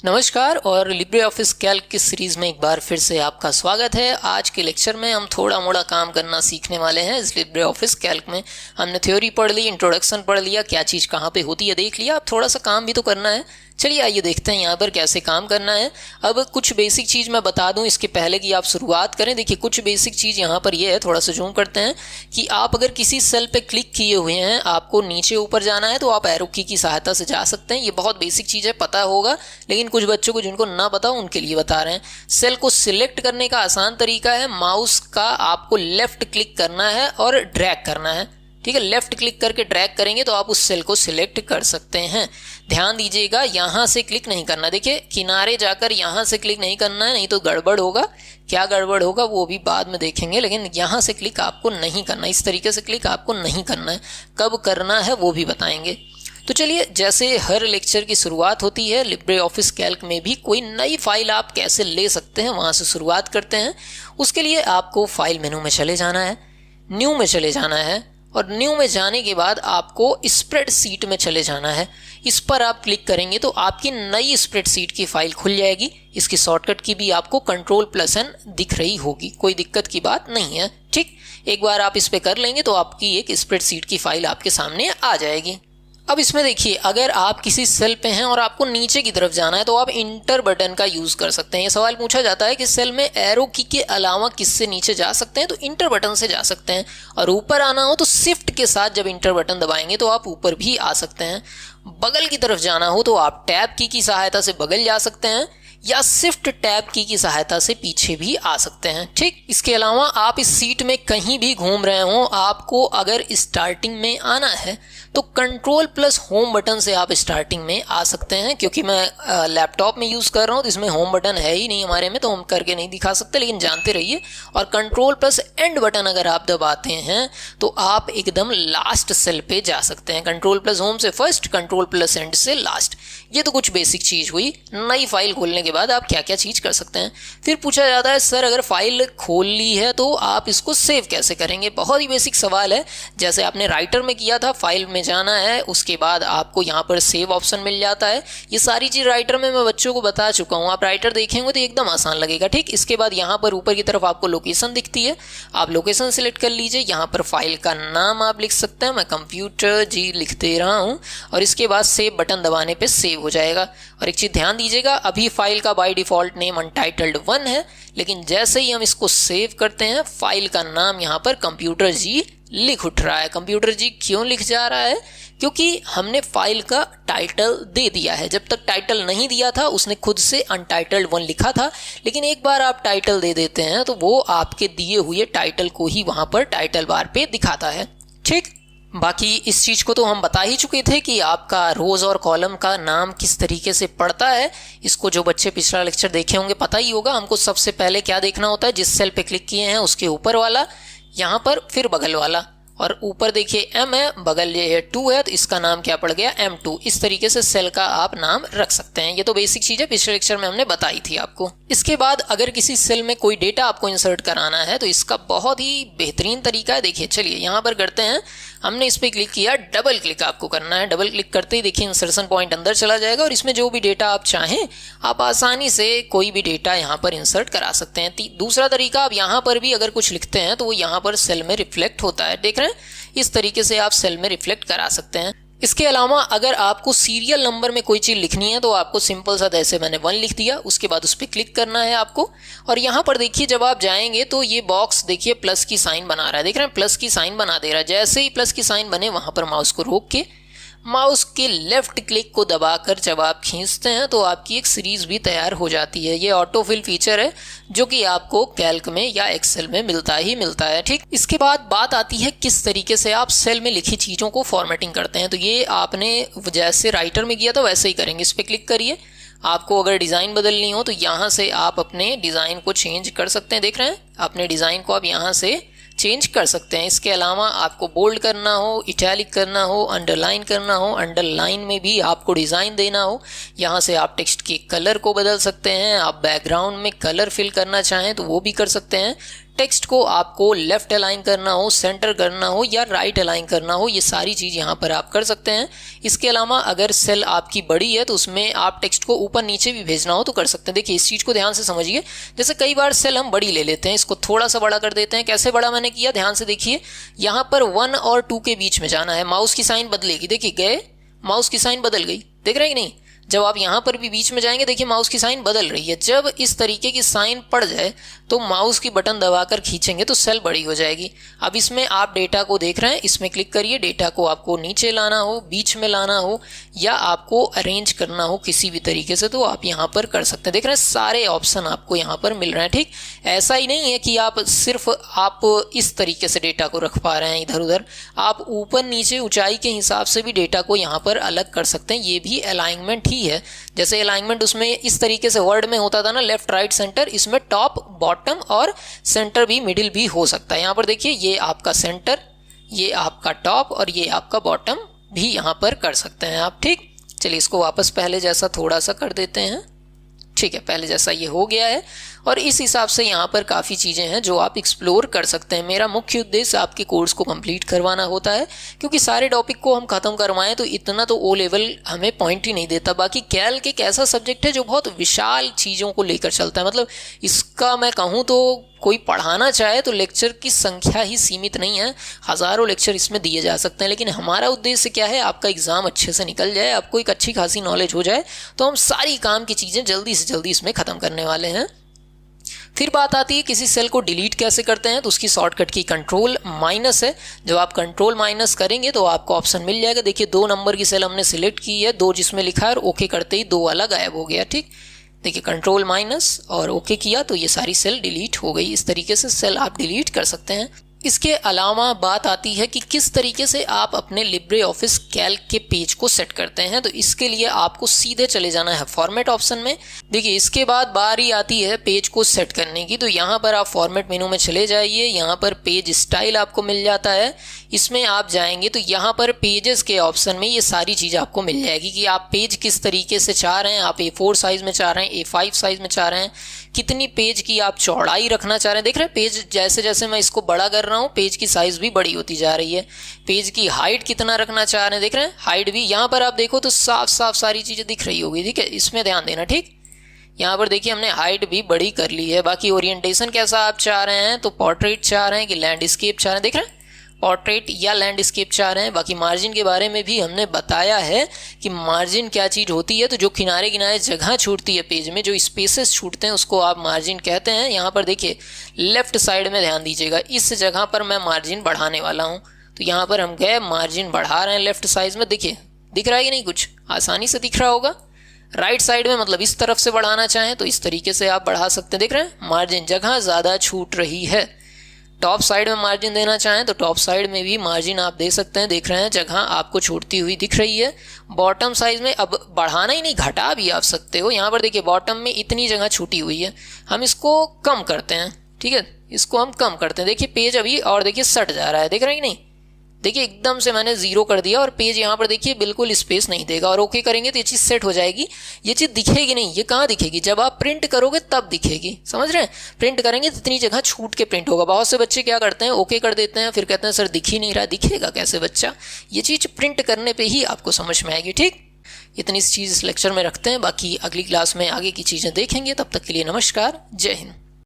नमस्कार और Libre office Calc की सीरीज़ में एक बार फिर से आपका स्वागत है। आज के लेक्चर में हम थोड़ा मोड़ा काम करना सीखने वाले हैं। इस लिब्रे ऑफिस कैल्क में हमने थ्योरी पढ़ ली, इंट्रोडक्शन पढ़ लिया, क्या चीज़ कहाँ पे होती है देख लिया। अब थोड़ा सा काम भी तो करना है। चलिए आइए देखते हैं यहाँ पर कैसे काम करना है। अब कुछ बेसिक चीज़ मैं बता दूं इसके पहले कि आप शुरुआत करें। देखिए कुछ बेसिक चीज़ यहाँ पर ये है, थोड़ा सा जूम करते हैं कि आप अगर किसी सेल पे क्लिक किए हुए हैं, आपको नीचे ऊपर जाना है तो आप एरो की सहायता से जा सकते हैं। ये बहुत बेसिक चीज़ है, पता होगा, लेकिन कुछ बच्चों को जिनको ना पता उनके लिए बता रहे हैं। सेल को सिलेक्ट करने का आसान तरीका है, माउस का आपको लेफ्ट क्लिक करना है और ड्रैग करना है। ठीक है, लेफ्ट क्लिक करके ड्रैग करेंगे तो आप उस सेल को सिलेक्ट कर सकते हैं। ध्यान दीजिएगा, यहाँ से क्लिक नहीं करना। देखिए किनारे जाकर यहाँ से क्लिक नहीं करना है, नहीं तो गड़बड़ होगा। क्या गड़बड़ होगा वो भी बाद में देखेंगे, लेकिन यहाँ से क्लिक आपको नहीं करना, इस तरीके से क्लिक आपको नहीं करना है। कब करना है वो भी बताएंगे। तो चलिए, जैसे हर लेक्चर की शुरुआत होती है, लिब्रे ऑफिस कैल्क में भी कोई नई फाइल आप कैसे ले सकते हैं वहाँ से शुरुआत करते हैं। उसके लिए आपको फाइल मेनू में चले जाना है, न्यू में चले जाना है, और न्यू में जाने के बाद आपको स्प्रेडशीट में चले जाना है। इस पर आप क्लिक करेंगे तो आपकी नई स्प्रेडशीट की फाइल खुल जाएगी। इसकी शॉर्टकट की भी आपको Ctrl+N दिख रही होगी, कोई दिक्कत की बात नहीं है। ठीक, एक बार आप इस पे कर लेंगे तो आपकी एक स्प्रेडशीट की फाइल आपके सामने आ जाएगी। अब इसमें देखिए, अगर आप किसी सेल पे हैं और आपको नीचे की तरफ जाना है तो आप इंटर बटन का यूज कर सकते हैं। ये सवाल पूछा जाता है कि सेल में एरो की के अलावा किससे नीचे जा सकते हैं, तो इंटर बटन से जा सकते हैं। और ऊपर आना हो तो शिफ्ट के साथ जब इंटर बटन दबाएंगे तो आप ऊपर भी आ सकते हैं। बगल की तरफ जाना हो तो आप टैब की सहायता से बगल जा सकते हैं, या शिफ्ट टैब की सहायता से पीछे भी आ सकते हैं। ठीक, इसके अलावा आप इस सीट में कहीं भी घूम रहे हो, आपको अगर स्टार्टिंग में आना है तो Ctrl+Home बटन से आप स्टार्टिंग में आ सकते हैं। क्योंकि मैं लैपटॉप में यूज़ कर रहा हूँ तो इसमें होम बटन है ही नहीं हमारे में, तो हम करके नहीं दिखा सकते, लेकिन जानते रहिए। और Ctrl+End बटन अगर आप दबाते हैं तो आप एकदम लास्ट सेल पे जा सकते हैं। Ctrl+Home से फर्स्ट, Ctrl+End से लास्ट। ये तो कुछ बेसिक चीज़ हुई। नई फाइल खोलने के बाद आप क्या क्या चीज़ कर सकते हैं। फिर पूछा जाता है सर अगर फाइल खोल ली है तो आप इसको सेव कैसे करेंगे। बहुत ही बेसिक सवाल है। जैसे आपने राइटर में किया था, फाइल में जाना है, उसके बाद आपको यहाँ पर सेव ऑप्शन मिल जाता है। ये सारी चीज़ राइटर में मैं बच्चों को बता चुका हूँ, आप राइटर देखेंगे तो एकदम आसान लगेगा। ठीक, इसके बाद यहाँ पर ऊपर की तरफ आपको लोकेशन दिखती है, आप लोकेशन सिलेक्ट कर लीजिए। यहाँ पर फाइल का नाम आप लिख सकते हैं, मैं कंप्यूटर जी लिख दे रहा हूँ, और इसके बाद सेव बटन दबाने पर सेव हो जाएगा। और एक चीज़ ध्यान दीजिएगा, अभी फाइल का बाय डिफ़ॉल्ट नेम Untitled1 है, लेकिन जैसे ही हम इसको सेव करते हैं फाइल का नाम यहाँ पर कंप्यूटर जी लिख उठ रहा है। कंप्यूटर जी क्यों लिख जा रहा है? क्योंकि हमने फाइल का टाइटल दे दिया है। जब तक टाइटल नहीं दिया था उसने खुद से Untitled1 लिखा था, लेकिन एक बार आप टाइटल दे देते हैं तो वो आपके दिए हुए टाइटल को ही वहाँ पर टाइटल बार पे दिखाता है। ठीक, बाकी इस चीज़ को तो हम बता ही चुके थे कि आपका रोज़ और कॉलम का नाम किस तरीके से पड़ता है। इसको जो बच्चे पिछला लेक्चर देखे होंगे पता ही होगा। हमको सबसे पहले क्या देखना होता है, जिस सेल पे क्लिक किए हैं उसके ऊपर वाला, यहाँ पर फिर बगल वाला, और ऊपर देखिए M है, बगल ये है 2 है, तो इसका नाम क्या पड़ गया M2। इस तरीके से सेल का आप नाम रख सकते हैं। ये तो बेसिक चीज़ है, पिछले लेक्चर में हमने बताई थी आपको। इसके बाद अगर किसी सेल में कोई डेटा आपको इंसर्ट कराना है तो इसका बहुत ही बेहतरीन तरीका है। देखिए चलिए यहाँ पर करते हैं, हमने इस पर क्लिक किया, डबल क्लिक आपको करना है। डबल क्लिक करते ही देखिए इंसर्शन पॉइंट अंदर चला जाएगा और इसमें जो भी डेटा आप चाहें आप आसानी से कोई भी डेटा यहाँ पर इंसर्ट करा सकते हैं। दूसरा तरीका, आप यहाँ पर भी अगर कुछ लिखते हैं तो वो यहाँ पर सेल में रिफ्लेक्ट होता है। देख रहे हैं, इस तरीके से आप सेल में रिफ्लेक्ट करा सकते हैं। इसके अलावा अगर आपको सीरियल नंबर में कोई चीज़ लिखनी है तो आपको सिंपल सा, जैसे मैंने 1 लिख दिया, उसके बाद उस पर क्लिक करना है आपको। और यहाँ पर देखिए जब आप जाएंगे तो ये बॉक्स देखिए प्लस की साइन बना रहा है, देख रहे हैं, प्लस की साइन बना दे रहा है। जैसे ही प्लस की साइन बने वहाँ पर माउस को रोक के माउस के लेफ्ट क्लिक को दबाकर जब आप खींचते हैं तो आपकी एक सीरीज भी तैयार हो जाती है। ये ऑटो फिल फीचर है जो कि आपको कैल्क में या एक्सेल में मिलता ही मिलता है। ठीक, इसके बाद बात आती है किस तरीके से आप सेल में लिखी चीज़ों को फॉर्मेटिंग करते हैं। तो ये आपने जैसे राइटर में किया था वैसे ही करेंगे। इस पर क्लिक करिए, आपको अगर डिज़ाइन बदलनी हो तो यहाँ से आप अपने डिज़ाइन को चेंज कर सकते हैं। देख रहे हैं, अपने डिज़ाइन को आप यहाँ से चेंज कर सकते हैं। इसके अलावा आपको बोल्ड करना हो, इटैलिक करना हो, अंडरलाइन करना हो, अंडरलाइन में भी आपको डिज़ाइन देना हो, यहाँ से आप टेक्स्ट के कलर को बदल सकते हैं। आप बैकग्राउंड में कलर फिल करना चाहें तो वो भी कर सकते हैं। टेक्स्ट को आपको लेफ्ट अलाइन करना हो, सेंटर करना हो या राइट अलाइन करना हो, ये सारी चीज़ यहाँ पर आप कर सकते हैं। इसके अलावा अगर सेल आपकी बड़ी है तो उसमें आप टेक्स्ट को ऊपर नीचे भी भेजना हो तो कर सकते हैं। देखिए इस चीज़ को ध्यान से समझिए। जैसे कई बार सेल हम बड़ी ले लेते हैं, इसको थोड़ा सा बड़ा कर देते हैं। कैसे बड़ा मैंने किया, ध्यान से देखिए। यहाँ पर 1 और 2 के बीच में जाना है, माउस की साइन बदलेगी। देखिए गए, माउस की साइन बदल गई, देख रहे हैं कि नहीं। जब आप यहाँ पर भी बीच में जाएंगे, देखिए माउस की साइन बदल रही है। जब इस तरीके की साइन पड़ जाए तो माउस की बटन दबाकर खींचेंगे तो सेल बड़ी हो जाएगी। अब इसमें आप डेटा को देख रहे हैं, इसमें क्लिक करिए। डेटा को आपको नीचे लाना हो, बीच में लाना हो या आपको अरेंज करना हो किसी भी तरीके से तो आप यहाँ पर कर सकते हैं। देख रहे हैं सारे ऑप्शन आपको यहाँ पर मिल रहे हैं। ठीक, ऐसा ही नहीं है कि आप सिर्फ आप इस तरीके से डेटा को रख पा रहे हैं इधर उधर, आप ऊपर नीचे ऊंचाई के हिसाब से भी डेटा को यहाँ पर अलग कर सकते हैं। ये भी अलाइनमेंट ही है। जैसे अलाइनमेंट उसमें इस तरीके से वर्ड में होता था ना, लेफ्ट राइट सेंटर, इसमें टॉप बॉटम और सेंटर भी, मिडिल भी हो सकता है। यहाँ पर देखिए ये आपका सेंटर, ये आपका टॉप और ये आपका बॉटम भी यहाँ पर कर सकते हैं आप। ठीक, चलिए इसको वापस पहले जैसा थोड़ा सा कर देते हैं। ठीक है, पहले जैसा ये हो गया है और इस हिसाब से यहाँ पर काफ़ी चीज़ें हैं जो आप एक्सप्लोर कर सकते हैं। मेरा मुख्य उद्देश्य आपके कोर्स को कंप्लीट करवाना होता है, क्योंकि सारे टॉपिक को हम ख़त्म करवाएं तो इतना तो ओ लेवल हमें पॉइंट ही नहीं देता। बाकी कैल्क एक ऐसा सब्जेक्ट है जो बहुत विशाल चीज़ों को लेकर चलता है। मतलब इसका मैं कहूँ तो कोई पढ़ाना चाहे तो लेक्चर की संख्या ही सीमित नहीं है, हज़ारों लेक्चर इसमें दिए जा सकते हैं। लेकिन हमारा उद्देश्य क्या है, आपका एग्ज़ाम अच्छे से निकल जाए, आपको एक अच्छी खासी नॉलेज हो जाए, तो हम सारी काम की चीज़ें जल्दी से जल्दी इसमें ख़त्म करने वाले हैं। फिर बात आती है किसी सेल को डिलीट कैसे करते हैं, तो उसकी शॉर्टकट की कंट्रोल माइनस है। जब आप कंट्रोल माइनस करेंगे तो आपको ऑप्शन मिल जाएगा। देखिए 2 नंबर की सेल हमने सिलेक्ट की है, 2 जिसमें लिखा है, और ओके करते ही 2 वाला गायब हो गया। ठीक, देखिए कंट्रोल माइनस और ओके किया तो ये सारी सेल डिलीट हो गई। इस तरीके से सेल आप डिलीट कर सकते हैं। इसके अलावा बात आती है कि किस तरीके से आप अपने लिब्रे ऑफिस कैल्क के पेज को सेट करते हैं। तो इसके लिए आपको सीधे चले जाना है फॉर्मेट ऑप्शन में। देखिए इसके बाद बारी आती है पेज को सेट करने की, तो यहाँ पर आप फॉर्मेट मेनू में चले जाइए। यहाँ पर पेज स्टाइल आपको मिल जाता है, इसमें आप जाएंगे तो यहाँ पर पेजेस के ऑप्शन में ये सारी चीज़ आपको मिल जाएगी कि आप पेज किस तरीके से चाह रहे हैं। आप A4 साइज़ में चाह रहे हैं, A5 साइज़ में चाह रहे हैं, कितनी पेज की आप चौड़ाई रखना चाह रहे हैं। देख रहे हैं पेज जैसे जैसे मैं इसको बड़ा कर रहा हूँ, पेज की साइज़ भी बड़ी होती जा रही है। पेज की हाइट कितना रखना चाह रहे हैं, देख रहे हैं हाइट भी यहाँ पर आप देखो तो साफ साफ सारी चीज़ें दिख रही होगी। ठीक है, इसमें ध्यान देना। ठीक, यहाँ पर देखिए हमने हाइट भी बड़ी कर ली है। बाकी ओरिएंटेशन कैसा आप चाह रहे हैं, तो पोर्ट्रेट चाह रहे हैं कि लैंडस्केप चाह रहे हैं, देख रहे हैं पोर्ट्रेट या लैंडस्केप चाह रहे हैं। बाकी मार्जिन के बारे में भी हमने बताया है कि मार्जिन क्या चीज़ होती है। तो जो किनारे किनारे जगह छूटती है पेज में, जो स्पेसेस छूटते हैं, उसको आप मार्जिन कहते हैं। यहाँ पर देखिए लेफ्ट साइड में ध्यान दीजिएगा, इस जगह पर मैं मार्जिन बढ़ाने वाला हूँ। तो यहाँ पर हम गए, मार्जिन बढ़ा रहे हैं लेफ्ट साइड में। देखिए दिख रहा है कि नहीं, कुछ आसानी से दिख रहा होगा। राइट साइड में मतलब इस तरफ से बढ़ाना चाहें तो इस तरीके से आप बढ़ा सकते हैं। देख रहे हैं मार्जिन जगह ज़्यादा छूट रही है। टॉप साइड में मार्जिन देना चाहें तो टॉप साइड में भी मार्जिन आप दे सकते हैं। देख रहे हैं जगह आपको छूटती हुई दिख रही है। बॉटम साइज में अब बढ़ाना ही नहीं, घटा भी आप सकते हो। यहाँ पर देखिए बॉटम में इतनी जगह छूटी हुई है, हम इसको कम करते हैं। ठीक है, इसको हम कम करते हैं। देखिए पेज अभी और देखिए सट जा रहा है, देख रहे हैं कि नहीं। देखिए एकदम से मैंने 0 कर दिया और पेज यहाँ पर देखिए बिल्कुल स्पेस नहीं देगा। और ओके करेंगे तो ये चीज़ सेट हो जाएगी। ये चीज़ दिखेगी नहीं, ये कहाँ दिखेगी, जब आप प्रिंट करोगे तब दिखेगी। समझ रहे हैं, प्रिंट करेंगे तो इतनी जगह छूट के प्रिंट होगा। बहुत से बच्चे क्या करते हैं, ओके कर देते हैं, फिर कहते हैं सर दिख ही नहीं रहा। दिखेगा कैसे बच्चा, ये चीज़ प्रिंट करने पर ही आपको समझ में आएगी। ठीक, इतनी चीज़ इस लेक्चर में रखते हैं, बाकी अगली क्लास में आगे की चीज़ें देखेंगे। तब तक के लिए नमस्कार, जय हिंद।